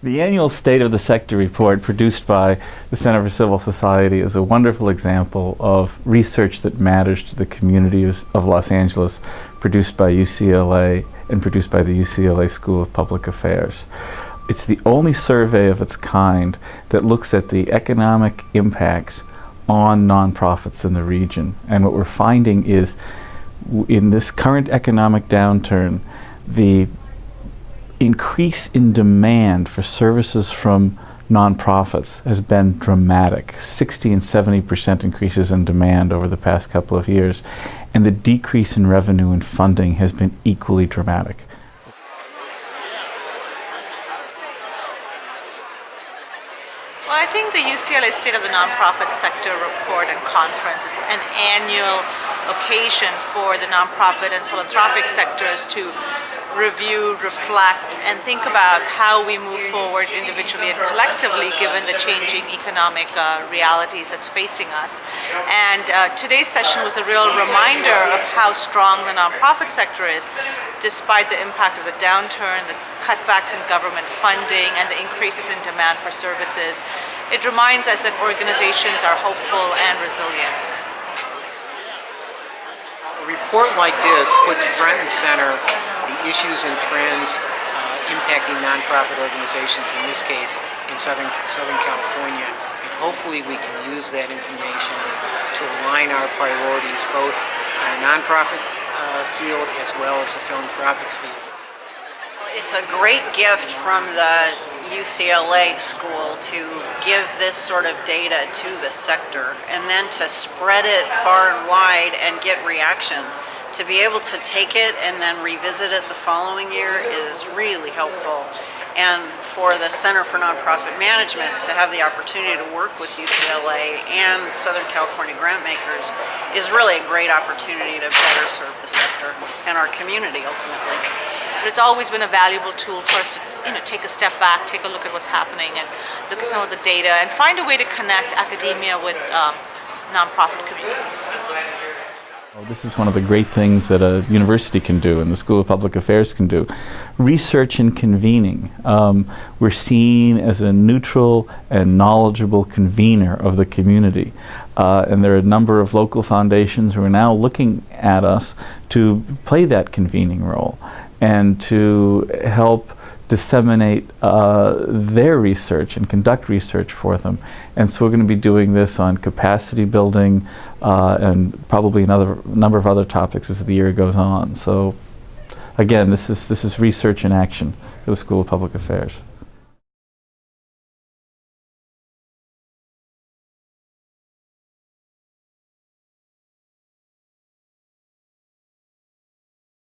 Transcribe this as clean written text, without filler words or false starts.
The annual State of the Sector report produced by the Center for Civil Society is a wonderful example of research that matters to the community of Los Angeles, produced by UCLA and produced by the UCLA School of Public Affairs. It's the only survey of its kind that looks at the economic impacts on nonprofits in the region. And what we're finding is, in this current economic downturn, the increase in demand for services from nonprofits has been dramatic. 60 and 70% increases in demand over the past couple of years, and the decrease in revenue and funding has been equally dramatic. Well, I think the UCLA State of the Nonprofit Sector Report and Conference is an annual occasion for the nonprofit and philanthropic sectors to review, reflect, and think about how we move forward individually and collectively given the changing economic realities that's facing us. And today's session was a real reminder of how strong the nonprofit sector is, despite the impact of the downturn, the cutbacks in government funding, and the increases in demand for services. It reminds us that organizations are hopeful and resilient. A report like this puts front and center the issues and trends impacting nonprofit organizations, in this case in Southern California, and hopefully we can use that information to align our priorities both in the nonprofit field as well as the philanthropic field. It's a great gift from the UCLA school to give this sort of data to the sector and then to spread it far and wide and get reaction. To be able to take it and then revisit it the following year is really helpful. And for the Center for Nonprofit Management to have the opportunity to work with UCLA and Southern California grant makers is really a great opportunity to better serve the sector and our community ultimately. But it's always been a valuable tool for us to take a step back, take a look at what's happening, and look at some of the data and find a way to connect academia with nonprofit communities. This is one of the great things that a university can do and the School of Public Affairs can do. Research and convening. We're seen as a neutral and knowledgeable convener of the community. And there are a number of local foundations who are now looking at us to play that convening role and to help disseminate their research and conduct research for them. And so we're going to be doing this on capacity building and probably another number of other topics as the year goes on. So again, this is research in action for the School of Public Affairs.